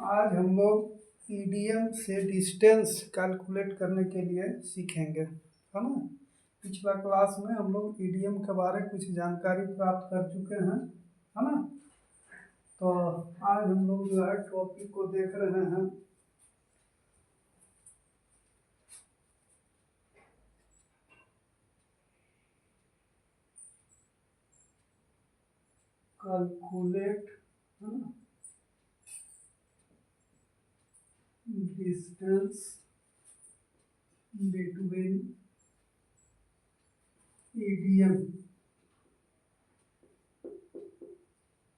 आज हम लोग ईडीएम से डिस्टेंस कैलकुलेट करने के लिए सीखेंगे, है ना। पिछला क्लास में हम लोग ईडीएम के बारे में कुछ जानकारी प्राप्त कर चुके हैं, है ना। तो आज हम लोग जो है टॉपिक को देख रहे हैं कैलकुलेट, है ना, डिस्टेंस बिटवीन ईडीएम,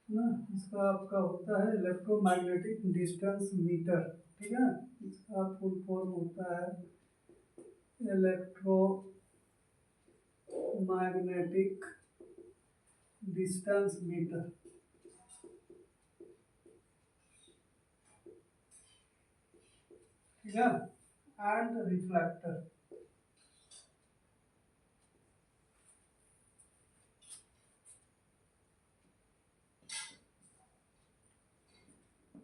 ना। इसका आपका होता है इलेक्ट्रोमैग्नेटिक डिस्टेंस मीटर, ठीक है। इसका फुल फॉर्म होता है इलेक्ट्रोमैग्नेटिक डिस्टेंस मीटर, ठीक है, एंड रिफ्लेक्टर।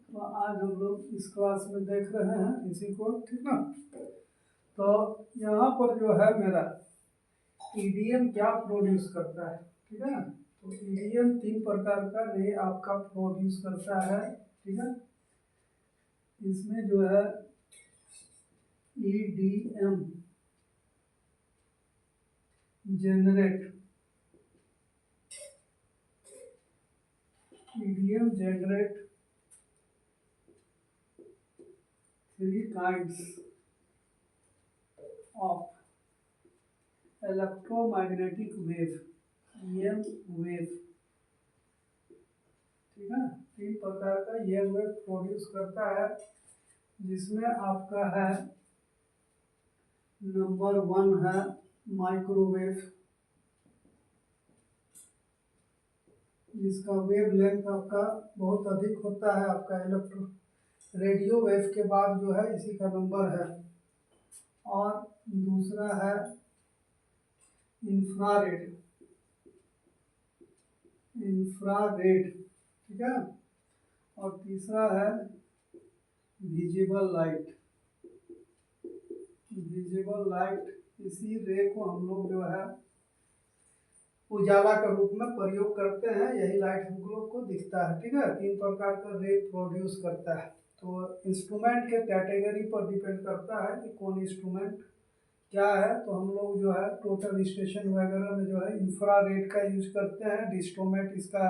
तो आज हम लोग इस क्लास में देख रहे हैं इसी को, ठीक ना। तो यहाँ पर जो है मेरा ईडीएम क्या प्रोड्यूस करता है, ठीक है। तो ईडीएम 3 प्रकार का रे आपका प्रोड्यूस करता है, ठीक है। इसमें जो है EDM generate three kinds of electromagnetic wave, EM wave, ठीक है। 3 प्रकार का ये वेव प्रोड्यूस करता है, जिसमें आपका है नंबर 1 है माइक्रोवेव, जिसका वेव लेंथ आपका बहुत अधिक होता है। आपका इलेक्ट्रो रेडियो वेव के बाद जो है इसी का नंबर है। और दूसरा है इंफ्रारेड, ठीक है। और तीसरा है विजिबल लाइट। इसी रे को हम लोग जो है उजाला के रूप में प्रयोग करते हैं, यही लाइट हम लोग को दिखता है, ठीक है। 3 प्रकार का रे प्रोड्यूस करता है। तो इंस्ट्रूमेंट के कैटेगरी पर डिपेंड करता है कि कौन इंस्ट्रूमेंट क्या है। तो हम लोग जो है टोटल स्टेशन वगैरह में जो है इंफ्रारेड का यूज करते हैं। डिस्ट्रोमेट इसका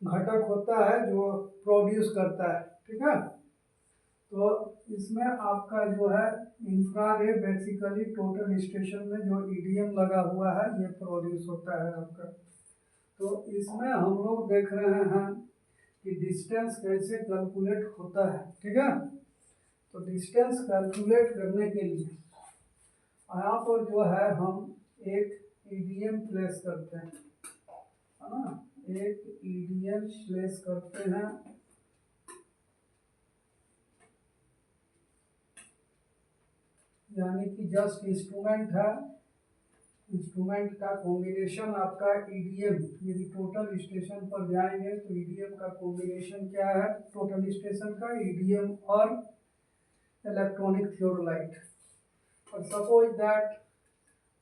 घटक होता है जो प्रोड्यूस करता है, ठीक है। तो इसमें आपका जो है इंफ्रारेड बेसिकली टोटल स्टेशन में जो ईडीएम लगा हुआ है ये प्रोड्यूस होता है आपका। तो इसमें हम लोग देख रहे हैं कि डिस्टेंस कैसे कैलकुलेट होता है, ठीक है। तो डिस्टेंस कैलकुलेट करने के लिए यहाँ पर जो है हम एक ईडीएम प्लेस करते हैं, है ना। एक ईडीएम प्लेस करते हैं, यानी कि जस्ट इंस्ट्रूमेंट है, इंस्ट्रूमेंट का कॉम्बिनेशन आपका ईडीएम। यदि टोटल स्टेशन पर जाएंगे तो ईडीएम का कॉम्बिनेशन क्या है, टोटल स्टेशन का ईडीएम और इलेक्ट्रॉनिक थियोडोलाइट। और सपोज दैट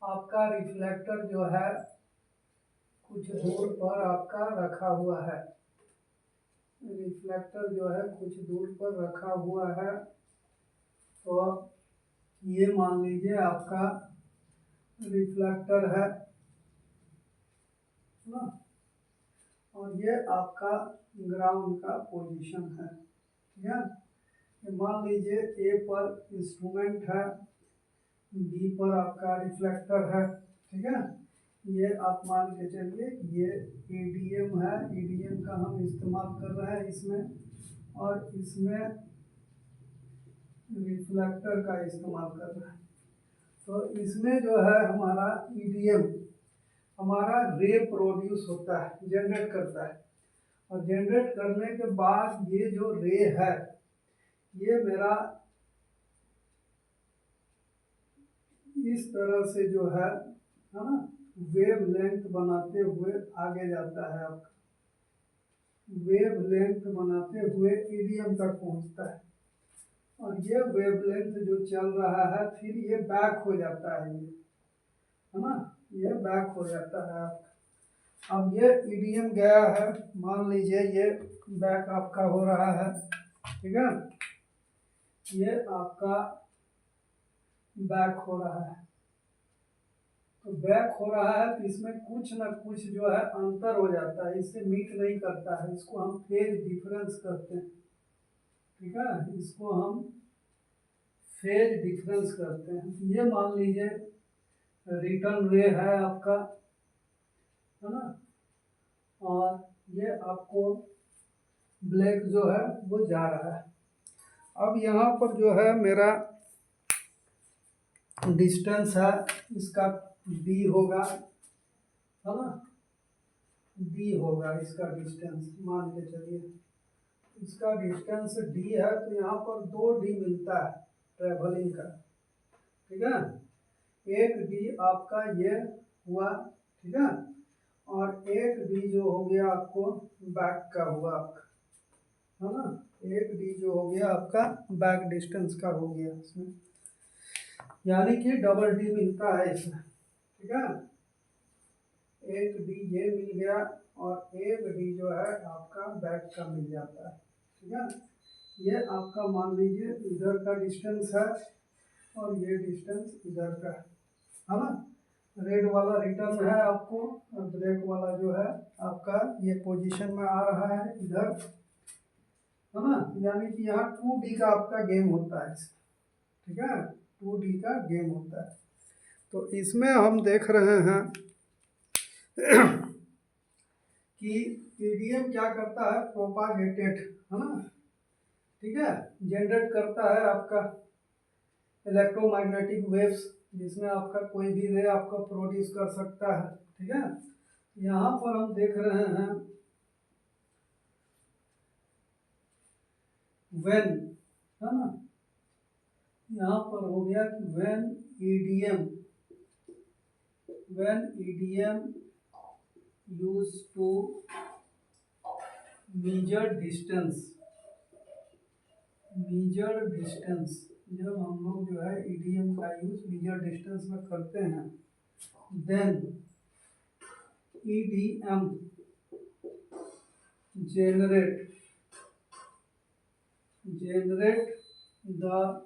आपका रिफ्लेक्टर जो है कुछ दूर पर आपका रखा हुआ है, रिफ्लेक्टर जो है कुछ दूर पर रखा हुआ है। तो ये मान लीजिए आपका रिफ्लेक्टर है ना, और ये आपका ग्राउंड का पोजीशन है, ठीक है। मान लीजिए ए पर इंस्ट्रूमेंट है, बी पर आपका रिफ्लेक्टर है, ठीक है। ये आप मान के चलिए ये ईडीएम है, ईडीएम का हम इस्तेमाल कर रहे हैं इसमें, और इसमें रिफ्लेक्टर का इस्तेमाल कर रहे हैं। तो इसमें जो है हमारा ईडीएम हमारा रे प्रोड्यूस होता है, जनरेट करता है। और जनरेट करने के बाद ये जो रे है ये मेरा इस तरह से जो है ना, वेव लेंथ बनाते हुए आगे जाता है आपका, वेवलेंथ बनाते हुए ईडीएम तक पहुंचता है, और ये वेवलेंथ जो चल रहा है फिर ये बैक हो जाता है, ये है ना, ये बैक हो जाता है आपका। अब ये ईडीएम गया है, मान लीजिए ये बैक आपका हो रहा है, ठीक है, ये आपका बैक हो रहा है। तो बैक हो रहा है तो इसमें कुछ ना कुछ जो है अंतर हो जाता है, इससे मीट नहीं करता है, इसको हम फेज डिफरेंस कहते हैं, ठीक है, इसको हम फेज डिफरेंस करते हैं। ये मान लीजिए रिटर्न रे है आपका, है ना, और ये आपको ब्लैक जो है वो जा रहा है। अब यहाँ पर जो है मेरा डिस्टेंस है, इसका b होगा, है ना, d होगा इसका डिस्टेंस, मान के चलिए इसका डिस्टेंस d है, तो यहाँ पर 2d मिलता है ट्रेवलिंग का, ठीक है, एक d आपका ये हुआ, ठीक है, और एक d जो हो गया आपको बैक का हुआ आपका, है ना, एक d जो हो गया आपका बैक डिस्टेंस का हो गया इसमें, यानी कि डबल d मिलता है इसमें, ठीक है, एक d ये मिल गया और एक d जो है आपका बैक का मिल जाता है, ठीक है। ये आपका मान लीजिए इधर का डिस्टेंस है और ये डिस्टेंस इधर का है ना, रेड वाला रिटर्न है आपको और ब्लैक वाला जो है आपका ये पोजीशन में आ रहा है इधर, है ना, यानी कि यहाँ 2d का आपका गेम होता है, ठीक है, 2d का गेम होता है। तो इसमें हम देख रहे हैं कि ईडीएम क्या करता है, प्रोपागेटेड, है ना, ठीक है, जनरेट करता है आपका इलेक्ट्रोमैग्नेटिक वेव्स, जिसमें आपका कोई भी रे आपका प्रोड्यूस कर सकता है, ठीक है। यहाँ पर हम देख रहे हैं व्हेन, है ना, यहाँ पर हो गया कि when EDM use to measure distance, जब हम लोग जो है ईडीएम का यूज मेजर डिस्टेंस में करते हैं, then EDM generate the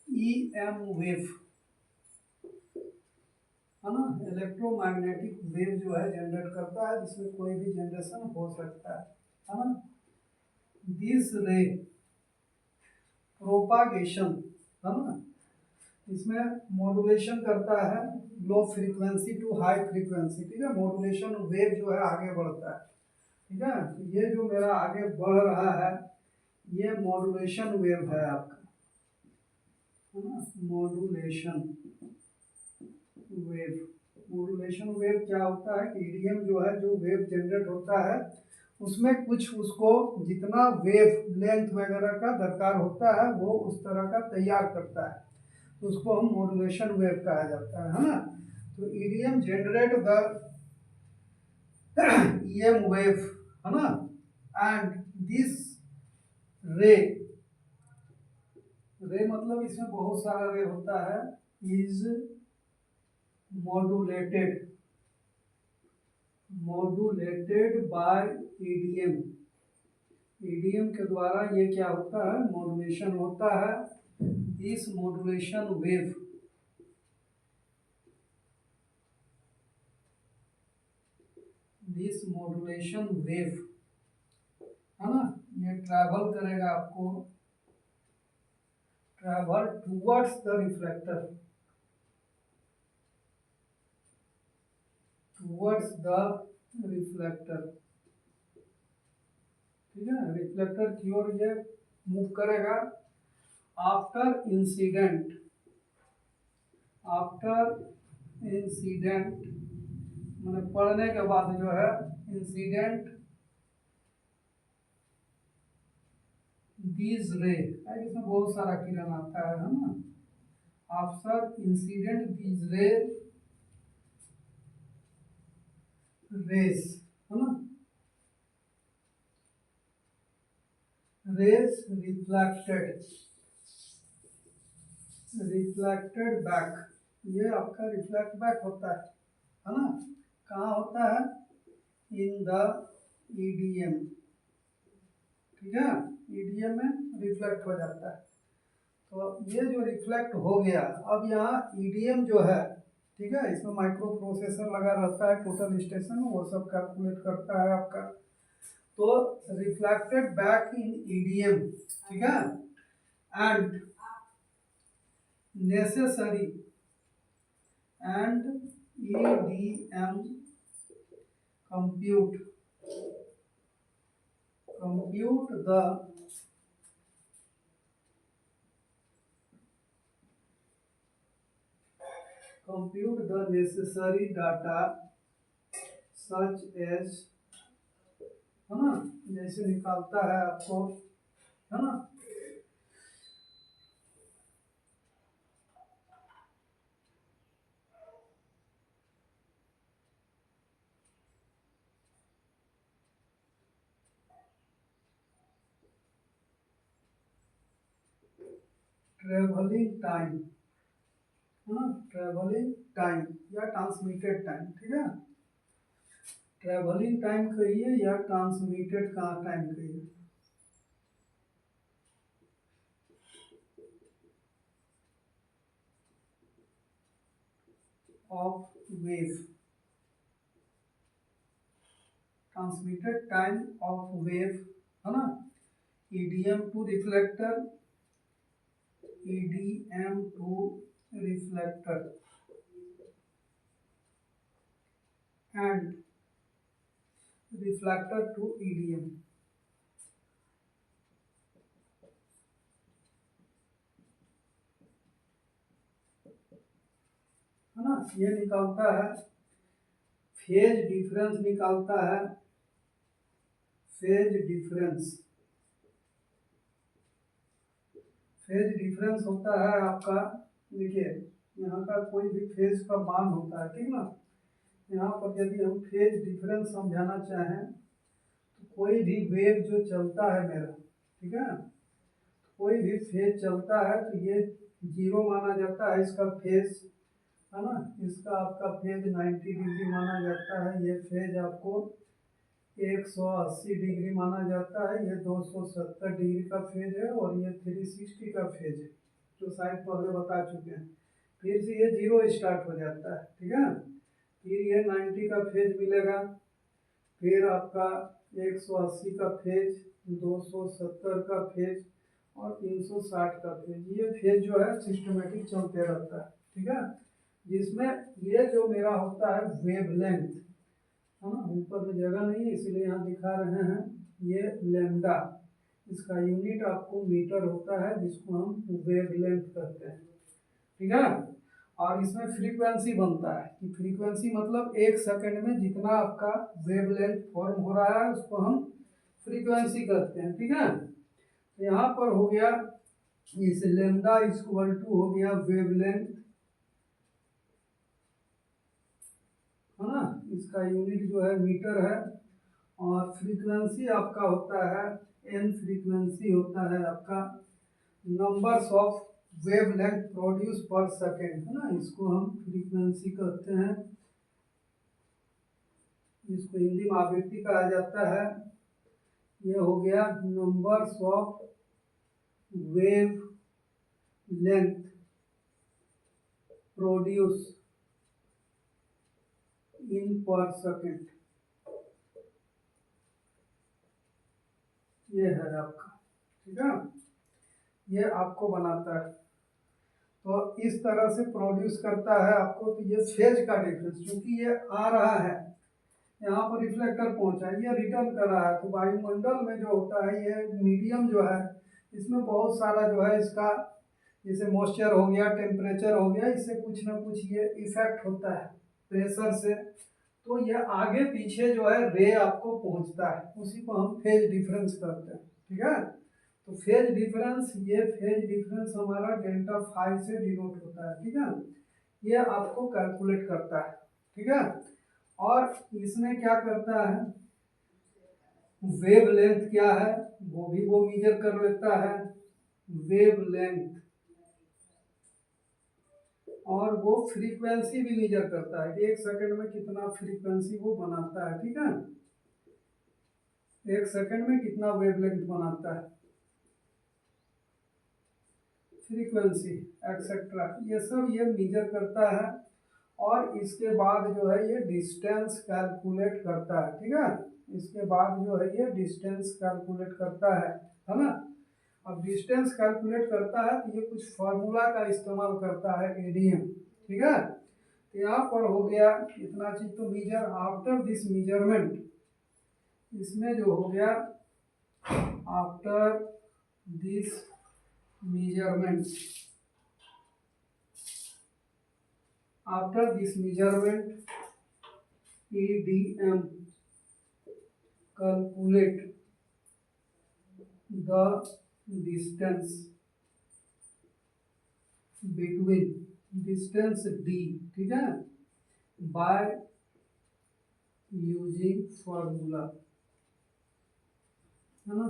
EM wave, है ना, इलेक्ट्रोमैग्नेटिक वेव जो है जनरेट करता है, जिसमें कोई भी जनरेशन हो सकता है ना। दिस रे प्रोपागेशन, है ना, इसमें मॉड्यूलेशन करता है low frequency to high frequency, ठीक है, मॉड्यूलेशन वेव जो है आगे बढ़ता है, ठीक है। तो ये जो मेरा आगे बढ़ रहा है ये मॉड्यूलेशन वेव है आपका, है ना, मॉड्यूलेशन वेव क्या होता है कि ईडीएम जो है जो वेव जनरेट होता है उसमें कुछ उसको जितना वेव लेंथ वगैरह का दरकार होता है वो उस तरह का तैयार करता है, तो उसको हम मॉड्यूलेशन वेव कहा जाता है ना। तो EDM generate the EM wave, है ना, एंड दिस रे मतलब इसमें बहुत सारा रे होता है, is modulated by EDM, EDM के द्वारा ये क्या होता है, मॉड्यूलेशन होता है। दिस मॉड्यूलेशन वेव, है ना, ये ट्रैवल करेगा आपको, ट्रैवल टुवर्ड्स द रिफ्लेक्टर, ठीक है, रिफ्लेक्टर की ओर ये मूव करेगा। आफ्टर इंसिडेंट मैंने पढ़ने के बाद जो है इंसिडेंट दिस रे, इसमें बहुत सारा किरण आता है ना, आफ्टर इंसिडेंट दिस रेस, है ना। रेज रिफ्लेक्टेड बैक, ये आपका रिफ्लेक्ट बैक होता है ना। कहाँ होता है? इन द ईडीएम, ठीक है, ईडीएम में रिफ्लेक्ट हो जाता है। तो ये जो रिफ्लेक्ट हो गया, अब यहाँ ईडीएम जो है, ठीक है, इसमें माइक्रो प्रोसेसर लगा रहता है, टोटल स्टेशन वो सब कैलकुलेट करता है आपका। तो रिफ्लेक्टेड बैक इन ईडीएम, ठीक है, and necessary and EDM compute the necessary data such as, है ना, जैसे निकालता है आपको, है ना, ट्रेवलिंग टाइम, है ना, ट्रेवलिंग टाइम या ट्रांसमिटेड टाइम, ठीक है, ट्रेवलिंग टाइम कहिए या ट्रांसमिटेड का टाइम कहिए। Of wave, transmitted time of wave, है ना, EDM to reflector, EDM to reflector and reflector to EDM, है ना। ये निकालता है फेज डिफरेंस, निकालता है फेज डिफरेंस। फेज डिफरेंस होता है आपका, देखिए यहाँ का कोई भी फेज का मान होता है, ठीक ना। यहाँ पर यदि हम फेज डिफरेंस समझाना चाहें तो कोई भी वेव जो चलता है मेरा, ठीक है, कोई भी फेज चलता है तो ये जीरो माना जाता है इसका फेज, है ना, इसका आपका फेज 90 डिग्री माना जाता है, ये फेज आपको 180 डिग्री माना जाता है, ये 270 डिग्री का फेज है, और ये 360 का फेज है, जो शायद पहले बता चुके हैं। फिर से ये जीरो स्टार्ट हो जाता है, ठीक है, फिर ये 90 का फेज मिलेगा, फिर आपका 180 का फेज, 270 का फेज और 360 का फेज। ये फेज जो है सिस्टमेटिक चलते रहता है, ठीक है, जिसमें ये जो मेरा होता है वेवलेंथ, है ना, ऊपर में जगह नहीं है इसीलिए यहाँ दिखा रहे हैं, ये लैम्डा, इसका यूनिट आपको मीटर होता है, जिसको हम वेवलेंथ कहते हैं, ठीक है। और इसमें फ्रीक्वेंसी बनता है, कि फ्रीक्वेंसी मतलब एक सेकंड में जितना आपका वेवलेंथ फॉर्म हो रहा है उसको हम फ्रीक्वेंसी कहते हैं, ठीक है। तो यहाँ पर हो गया इस लैम्डा इक्वल टू हो गया वेवलेंथ, है ना, इसका यूनिट जो है मीटर है, और फ्रीक्वेंसी आपका होता है एन, फ्रीक्वेंसी होता है आपका नंबर्स ऑफ वेवलेंथ प्रोड्यूस पर सेकेंड, है ना, इसको हम फ्रीक्वेंसी कहते हैं, इसको हिंदी में आवृत्ति कहा जाता है। ये हो गया numbers of wave length produce in पर सेकेंड, ये है आपका, ठीक है, ये आपको बनाता है। तो इस तरह से प्रोड्यूस करता है आपको। तो ये फेज का डिफरेंस, क्योंकि ये आ रहा है यहाँ पर रिफ्लेक्टर पहुंचा, ये रिटर्न कर रहा है, तो वायुमंडल में जो होता है ये मीडियम जो है, इसमें बहुत सारा जो है इसका, जैसे मॉइस्चर हो गया, टेम्परेचर हो गया, इससे कुछ ना कुछ ये इफेक्ट होता है प्रेशर से, तो ये आगे पीछे जो है रे आपको पहुंचता है, उसी को हम फेज डिफरेंस करते हैं, ठीक है। तो फेज डिफरेंस, ये फेज डिफरेंस हमारा डेल्टा फाई से डिनोट होता है, ठीक है, ये आपको कैलकुलेट करता है, ठीक है। और इसमें क्या करता है, वेव लेंथ क्या है वो भी वो मेजर कर लेता है, वेव लेंथ, और वो फ्रीक्वेंसी भी मेजर करता है कि 1 सेकंड में कितना फ्रीक्वेंसी वो बनाता है, ठीक है, 1 सेकंड में कितना वेवलेंथ बनाता है, फ्रीक्वेंसी एक्सेट्रा, ये सब ये मेजर करता है। और इसके बाद जो है ये डिस्टेंस कैलकुलेट करता है, ठीक है, इसके बाद जो है ये डिस्टेंस कैलकुलेट करता है ना। अब डिस्टेंस कैलकुलेट करता है तो ये कुछ फार्मूला का इस्तेमाल करता है, एडीएम, ठीक है। तो यहाँ पर हो गया इतना चीज, तो मेजर आफ्टर दिस मेजरमेंट, इसमें जो हो गया after this measurement, after this measurement EDM calculate the distance between, distance D, ठीक है, by using formula, है ना।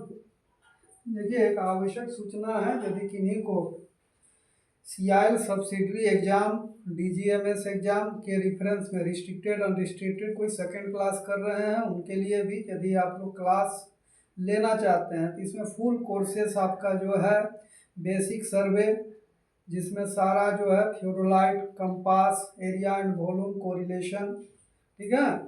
देखिए एक आवश्यक सूचना है, यदि किन्हीं को CIL subsidiary exam, DGMS exam के रेफरेंस में रिस्ट्रिक्टेड अनरिस्ट्रिक्टेड कोई सेकंड क्लास कर रहे हैं, उनके लिए भी यदि आप लोग क्लास लेना चाहते हैं तो इसमें फुल कोर्सेस आपका जो है बेसिक सर्वे, जिसमें सारा जो है theodolite, compass, area and volume correlation, ठीक है,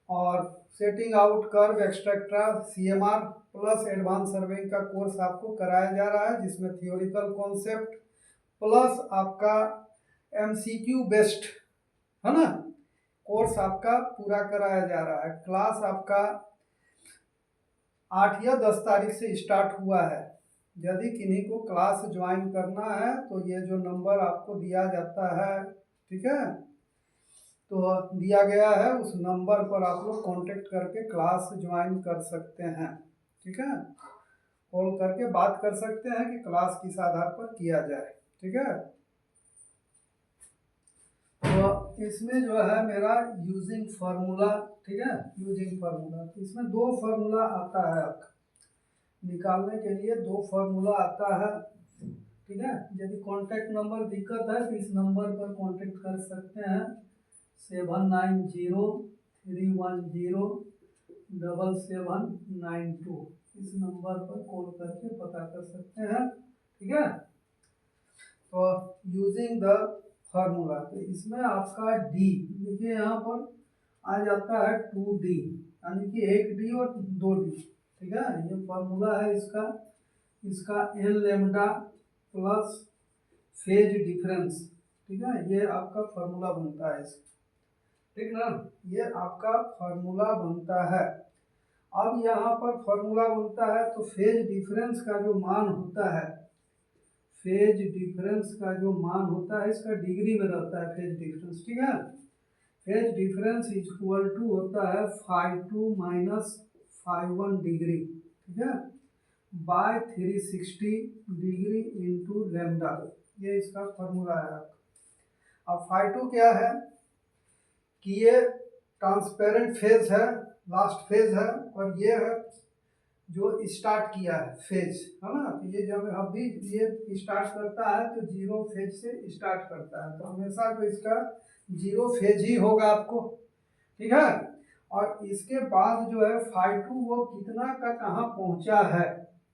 और setting out curve extra CMR plus advance surveying का कोर्स आपको कराया जा रहा है, जिसमें थियोरिकल कॉन्सेप्ट प्लस आपका MCQ बेस्ड, है ना, कोर्स आपका पूरा कराया जा रहा है। क्लास आपका 8 या 10 तारीख से स्टार्ट हुआ है। यदि किन्हीं को क्लास ज्वाइन करना है तो ये जो नंबर आपको दिया जाता है, ठीक है, तो दिया गया है, उस नंबर पर आप लोग कांटेक्ट करके क्लास ज्वाइन कर सकते हैं, ठीक है, कॉल करके बात कर सकते हैं कि क्लास किस आधार पर किया जाए, ठीक है। तो इसमें जो है मेरा यूजिंग फार्मूला, ठीक है, यूजिंग फार्मूला, तो इसमें 2 फार्मूला आता है आपका निकालने के लिए, 2 फार्मूला आता है, ठीक है। यदि कॉन्टैक्ट नंबर दिक्कत है तो इस नंबर पर कॉन्टैक्ट कर सकते हैं, 7903107792, इस नंबर पर कॉल करके पता कर सकते हैं, ठीक है। तो यूजिंग द फार्मूला, तो इसमें आपका D, देखिए यहाँ पर आ जाता है 2D, यानी कि 1D और 2D, ठीक है, ये फार्मूला है इसका, इसका n lambda plus phase difference, ठीक है, ये आपका फार्मूला बनता है इसका, ठीक ना, ये आपका फार्मूला बनता है। अब यहाँ पर फार्मूला बनता है तो फेज डिफरेंस का जो मान होता है, फेज डिफरेंस का जो मान होता है, इसका डिग्री में रहता है फेज डिफरेंस, ठीक है, फेज डिफरेंस इक्वल टू होता है φ2 माइनस φ1 डिग्री, ठीक है, बाय 360 डिग्री इंटू लेमडा, ये इसका फार्मूला है। अब φ2 क्या है कि ये ट्रांसपेरेंट फेज है, लास्ट फेज है, और ये है जो स्टार्ट किया है फेज, है ना, तो ये जब अभी ये स्टार्ट करता है तो 0 फेज से स्टार्ट करता है, तो हमेशा तो इसका 0 फेज ही होगा आपको, ठीक है। और इसके बाद जो है φ2 वो कितना का कहाँ पहुँचा है,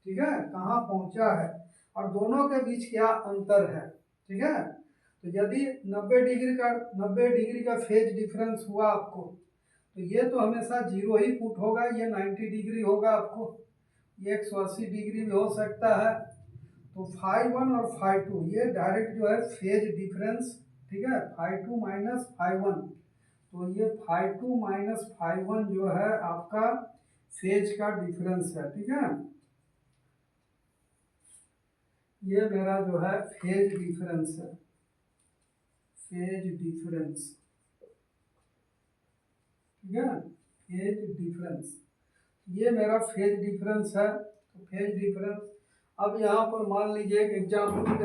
ठीक है, कहाँ पहुँचा है, और दोनों के बीच क्या अंतर है, ठीक है। तो यदि 90 डिग्री का फेज डिफरेंस हुआ आपको, तो ये तो हमेशा 0 ही पुट होगा, ये 90 डिग्री होगा आपको, ये 180 डिग्री भी हो सकता है, तो φ1 और φ2 ये डायरेक्ट जो है फेज डिफरेंस, ठीक है, φ2 माइनस φ1, तो ये φ2 माइनस φ1 जो है आपका फेज का डिफरेंस है, ठीक है, ये मेरा जो है फेज डिफरेंस है, फेज डिफरेंस, ठीक है, फेज डिफरेंस, ये मेरा फेज डिफरेंस है, तो फेज डिफरेंस, अब यहाँ पर मान लीजिए एक एग्जाम्पल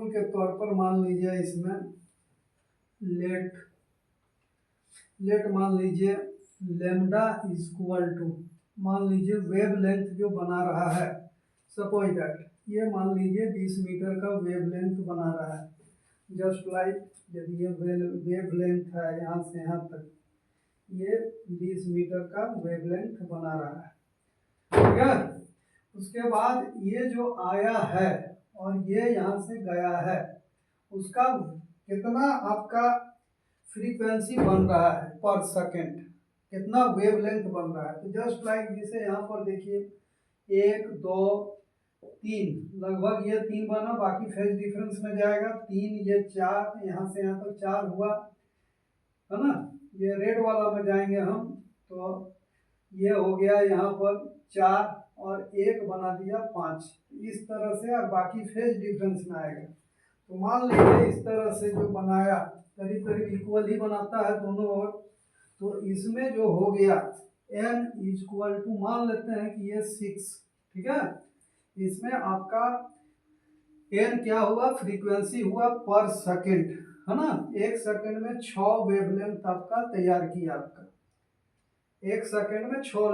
के तौर पर मान लीजिए इसमें लेट मान लीजिए लेमडा इज इक्वल टू, मान लीजिए वेव लेंथ जो बना रहा है, सपोज दैट ये मान लीजिए 20 मीटर का वेव लेंथ बना रहा है, जस्ट लाइक यदि ये वेव लेंथ है यहाँ से यहाँ तक, ये 20 मीटर का वेव लेंथ बना रहा है, ठीक है। उसके बाद ये जो आया है और ये यहाँ से गया है, उसका कितना आपका फ्रीक्वेंसी बन रहा है पर सेकेंड, कितना वेवलेंथ बन रहा है। तो जस्ट लाइक जैसे यहाँ पर देखिए 1 2 3, लगभग ये 3 बना, बाकी फेज डिफरेंस में जाएगा 3, ये 4, यहाँ से यहाँ तक 4 हुआ है ना। ये रेड वाला में जाएंगे हम, तो ये हो गया यहाँ पर 4 और 1 बना दिया 5, इस तरह से, और बाकी फेज डिफरेंस में आएगा। तो मान लीजिए इस तरह से जो बनाया करीब करीब इक्वल ही बनाता है दोनों ओर, तो इसमें जो हो गया n इक्वल टू, मान लेते हैं कि ये 6, ठीक है। इसमें आपका n क्या हुआ, फ्रीक्वेंसी हुआ पर सेकंड, है ना। 1 सेकंड में 6 वेवलेंथ आपका तैयार किया, आपका 1 सेकंड में 6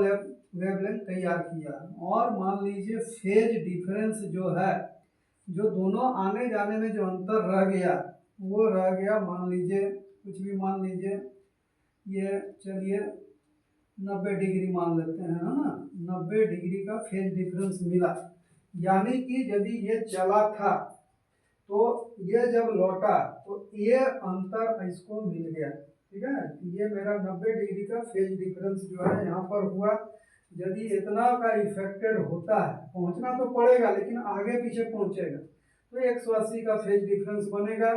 वेवलेंथ तैयार किया। और मान लीजिए फेज डिफरेंस जो है, जो दोनों आने जाने में जो अंतर रह गया, वो रह गया, मान लीजिए कुछ भी मान लीजिए, ये चलिए 90 डिग्री मान लेते हैं, है ना। 90 डिग्री का फेज डिफरेंस मिला, यानी कि यदि ये चला था तो ये जब लौटा तो ये अंतर इसको मिल गया, ठीक है। ये मेरा 90 डिग्री का फेज डिफरेंस जो है यहाँ पर हुआ। यदि इतना का इफेक्टेड होता है, पहुंचना तो पड़ेगा लेकिन आगे पीछे पहुंचेगा, तो 180 का फेज डिफरेंस बनेगा।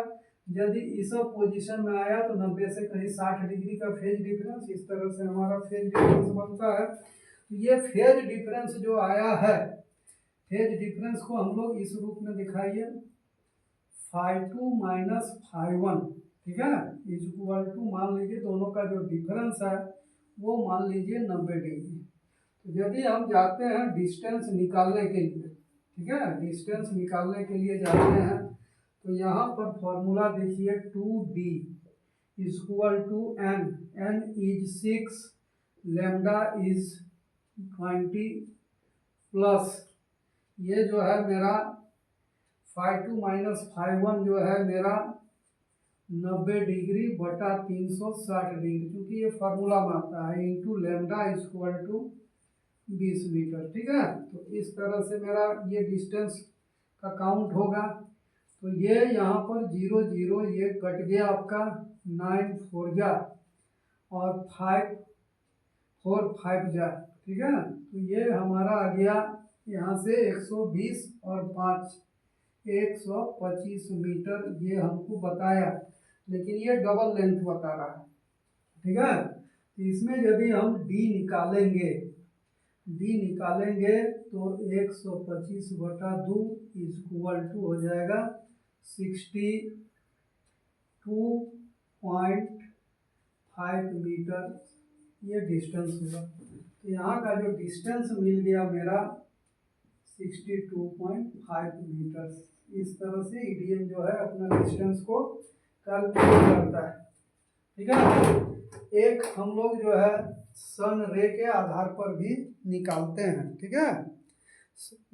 यदि इस पोजीशन में आया तो 90 से कहीं 60 डिग्री का फेज डिफरेंस, इस तरह से हमारा फेज डिफरेंस बनता है। तो ये फेज डिफरेंस जो आया है, फेज डिफरेंस को हम लोग इस रूप में दिखाइए, φ2 माइनस φ1, ठीक है, इज इक्वल टू, मान लीजिए दोनों का जो डिफरेंस है वो मान लीजिए 90 डिग्री। तो यदि हम जाते हैं डिस्टेंस निकालने के लिए, ठीक है, डिस्टेंस निकालने के लिए जाते हैं, तो यहाँ पर फॉर्मूला देखिए 2d is equal to n is 6, lambda is 20 plus ये जो है मेरा φ2 माइनस φ1 जो है मेरा 90 डिग्री बटा 360 डिग्री, क्योंकि ये फार्मूला में आता है, into lambda is equal to 20 metre, ठीक है। तो इस तरह से मेरा ये डिस्टेंस का काउंट होगा। तो ये यहाँ पर 0 0 ये कट गया आपका, 9 4 जा और 5 4 5 जा, ठीक है। तो ये हमारा आ गया यहाँ से 120 और 5 125 मीटर ये हमको बताया, लेकिन ये डबल लेंथ बता रहा है, ठीक है। तो इसमें यदि हम d निकालेंगे तो 125 बटा 2 इज इक्वल टू हो जाएगा 62.5 मीटर, ये डिस्टेंस हुआ। तो यहाँ का जो डिस्टेंस मिल गया मेरा 62.5 मीटर। इस तरह से ईडीएम जो है अपना डिस्टेंस को कैलकुलेट करता है, ठीक है। एक हम लोग जो है सन रे के आधार पर भी निकालते हैं, ठीक है।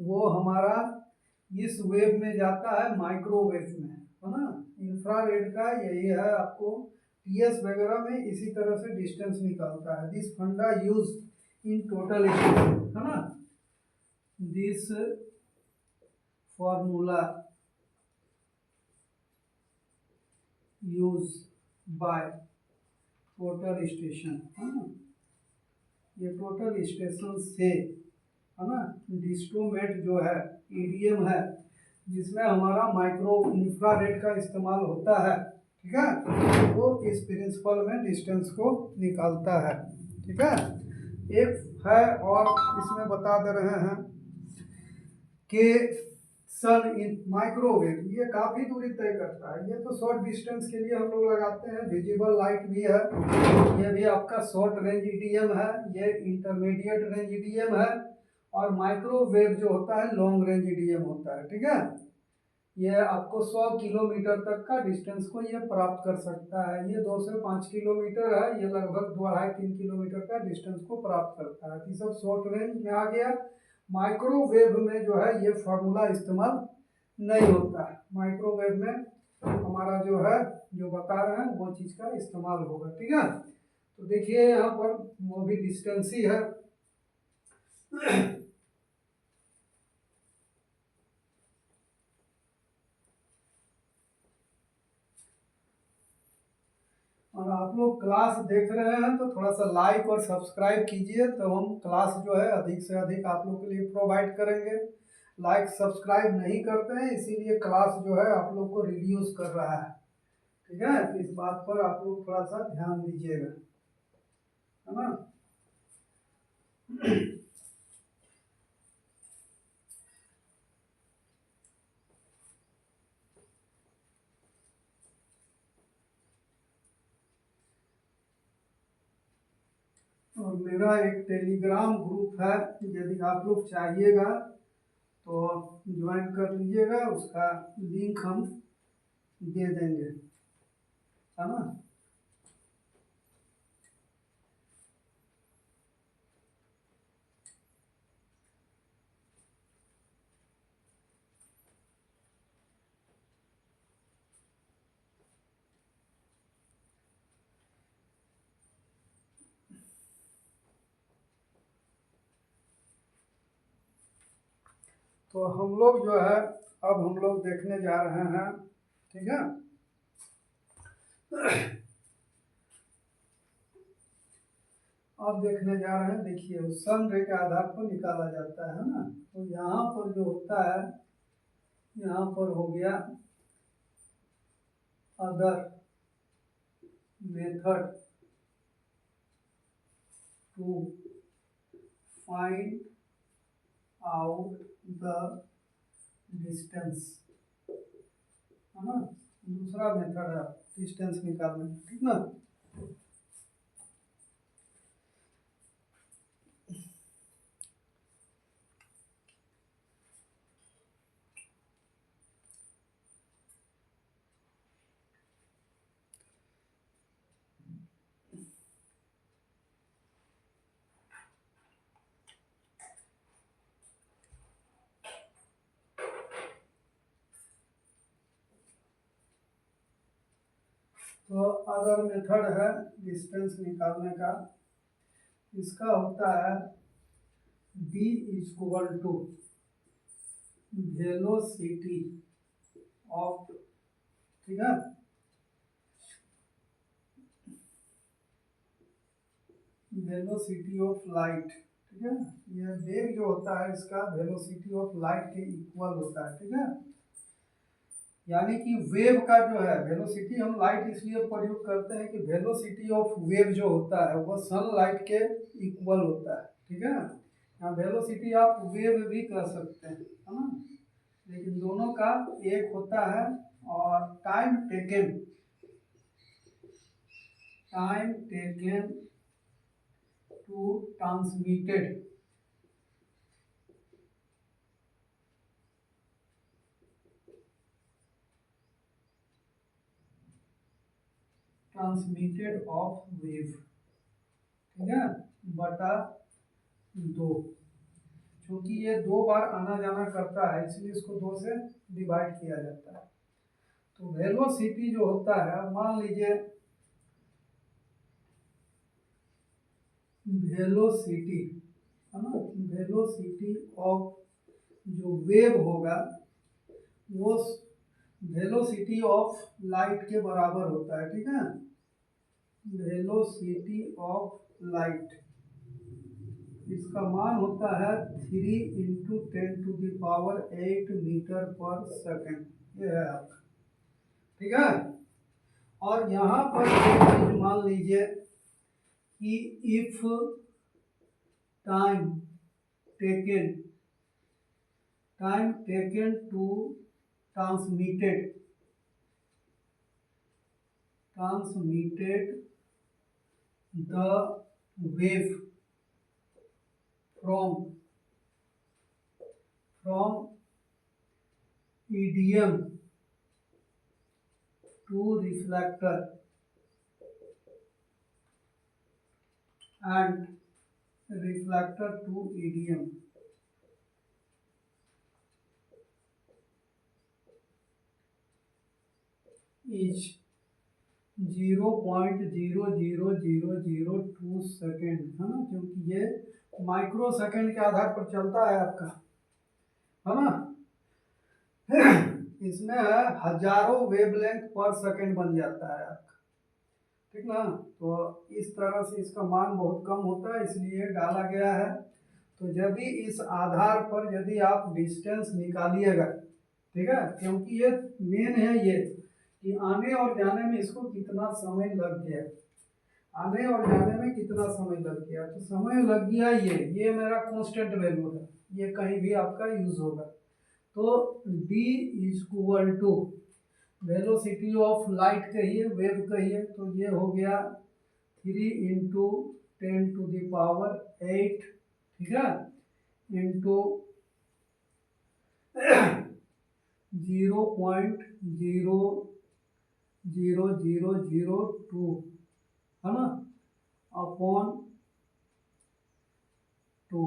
वो हमारा इस वेव में जाता है माइक्रोवेव में, है ना। इंफ्रारेड का यही है, आपको टीएस वगैरह में इसी तरह से डिस्टेंस निकालता है। दिस फंडा यूज इन टोटल स्टेशन, है ना। This formula use by total station, है ना। ये टोटल स्टेशन से, है ना, डिस्टोमेट जो है ईडीएम है, जिसमें हमारा माइक्रो इंफ्रारेड का इस्तेमाल होता है, ठीक है। वो इस प्रिंसिपल में डिस्टेंस को निकालता है, ठीक है। एक है और इसमें बता दे रहे हैं कि सन इन माइक्रोवेव ये काफ़ी दूरी तय करता है। ये तो शॉर्ट डिस्टेंस के लिए हम लोग लगाते हैं, विजिबल लाइट भी है, ये भी आपका शॉर्ट रेंज ईडीएम है, ये इंटरमीडिएट रेंज ईडीएम है, और माइक्रोवेव जो होता है लॉन्ग रेंज ईडीएम होता है, ठीक है। ये आपको 100 किलोमीटर तक का डिस्टेंस को ये प्राप्त कर सकता है। ये 2 से 5 किलोमीटर है, ये लगभग 2-2.5-3 किलोमीटर का डिस्टेंस को प्राप्त करता है। ये सब शॉर्ट रेंज में आ गया। माइक्रोवेव में जो है ये फार्मूला इस्तेमाल नहीं होता है। माइक्रोवेव में हमारा जो है जो बता रहे हैं वो चीज़ का इस्तेमाल होगा। ठीक है, तो देखिए यहाँ पर वो भी डिस्टेंस ही है। और आप लोग क्लास देख रहे हैं तो थोड़ा सा लाइक और सब्सक्राइब कीजिए, तो हम क्लास जो है अधिक से अधिक आप लोग के लिए प्रोवाइड करेंगे। लाइक सब्सक्राइब नहीं करते हैं, इसीलिए क्लास जो है आप लोग को रिड्यूस कर रहा है। ठीक है, तो इस बात पर आप लोग थोड़ा सा ध्यान दीजिएगा, है ना। और मेरा एक टेलीग्राम ग्रुप है, यदि आप लोग चाहिएगा तो ज्वाइन कर लीजिएगा, उसका लिंक हम दे देंगे, है ना। तो हम लोग जो है अब हम लोग देखने जा रहे हैं। ठीक है, अब देखने जा रहे हैं। देखिए सन रे के आधार पर निकाला जाता है ना। तो यहाँ पर जो होता है, यहाँ पर हो गया other method to find out the distance, है ना। दूसरा मेथड है डिस्टेंस निकालने, ठीक ना। तो अदर मेथड है डिस्टेंस निकालने का, इसका होता है d equal to velocity of, ठीक है, वेलोसिटी ऑफ लाइट। ठीक है, ये वेग जो होता है इसका वेलोसिटी ऑफ लाइट के इक्वल होता है। ठीक है, यानी कि वेव का जो है वेलोसिटी, हम लाइट इसलिए प्रयोग करते हैं कि वेलोसिटी ऑफ वेव जो होता है वो सनलाइट के इक्वल होता है। ठीक है, यहाँ वेलोसिटी आप वेव भी कह सकते हैं, है ना, लेकिन दोनों का एक होता है। और time taken to transmitted of wave, ठीक है, बटा 2। क्योंकि ये 2 बार आना जाना करता है इसलिए इसको 2 से डिवाइड किया जाता है। तो वेलोसिटी जो होता है, मान लीजिए वेलोसिटी, है ना, वेलोसिटी ऑफ जो वेव होगा वो वेलोसिटी ऑफ लाइट के बराबर होता है। ठीक है, वेलोसिटी ऑफ लाइट, इसका मान होता है 3 × 10⁸ मीटर पर सेकेंड, ये है आपका। ठीक है, और यहाँ पर एक चीज मान लीजिए कि if time taken to transmitted the wave from EDM to reflector and reflector to EDM is 0.00002 second, है ना, क्योंकि ये माइक्रो सेकेंड के आधार पर चलता है आपका, है ना। इसमें हजारों वेवलेंथ पर सेकेंड बन जाता है आपका, ठीक ना। तो इस तरह से इसका मान बहुत कम होता है, इसलिए डाला गया है। तो यदि इस आधार पर यदि आप डिस्टेंस निकालिएगा, ठीक है, क्योंकि ये मेन है ये कि आने और जाने में इसको कितना समय लग गया, आने और जाने में कितना समय लग गया। तो समय लग गया ये मेरा कांस्टेंट वैल्यू है, ये कहीं भी आपका यूज होगा। तो d equal to velocity of light कहिए, वेव कहिए, तो ये हो गया 3 इंटू 10⁸, ठीक है, इंटू 0.00002, है ना, अपॉन 2।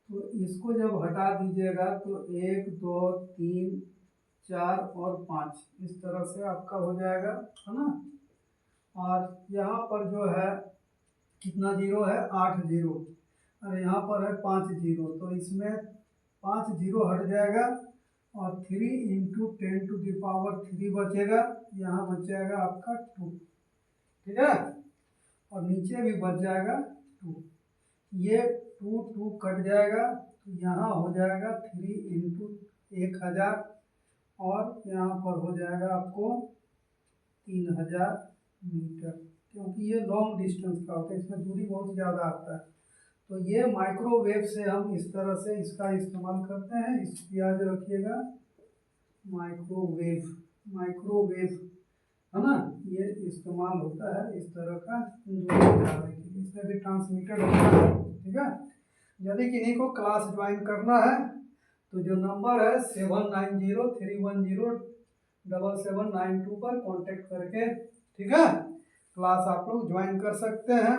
तो इसको जब हटा दीजिएगा तो 1 2 3 4 और 5 इस तरह से आपका हो जाएगा, है ना। और यहाँ पर जो है कितना जीरो है, 8 जीरो, और यहाँ पर है 5 जीरो, तो इसमें 5 जीरो हट जाएगा और 3 इंटू 10⁻³ बचेगा, यहाँ बच जाएगा आपका 2, ठीक है, और नीचे भी बच जाएगा 2। ये 2 कट जाएगा, तो यहाँ हो जाएगा 3 इंटू 1000 और यहाँ पर हो जाएगा आपको 3000 मीटर, क्योंकि ये लॉन्ग डिस्टेंस का होता है, इसमें दूरी बहुत ज़्यादा आता है। तो ये माइक्रोवेव से हम इस तरह से इसका इस्तेमाल करते हैं, इसकी याद रखिएगा, माइक्रोवेव, है ना, ये इस्तेमाल होता है इस तरह का दूरी निकालने के लिए, इसमें भी ट्रांसमीटर होता है, ठीक है। यदि किन्हीं को क्लास ज्वाइन करना है तो जो नंबर है 7903107792 पर कांटेक्ट करके, ठीक है, क्लास आप लोग ज्वाइन कर सकते हैं।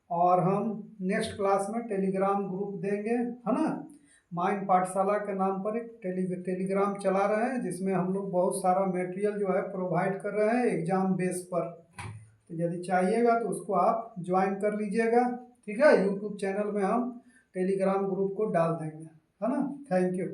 और हम नेक्स्ट क्लास में टेलीग्राम ग्रुप देंगे, है ना। माइंड पाठशाला के नाम पर एक टेलीग्राम चला रहे हैं, जिसमें हम लोग बहुत सारा मटेरियल जो है प्रोवाइड कर रहे हैं एग्जाम बेस पर। तो यदि चाहिएगा तो उसको आप ज्वाइन कर लीजिएगा, ठीक है। यूट्यूब चैनल में हम टेलीग्राम ग्रुप को डाल देंगे, है ना। Thank you.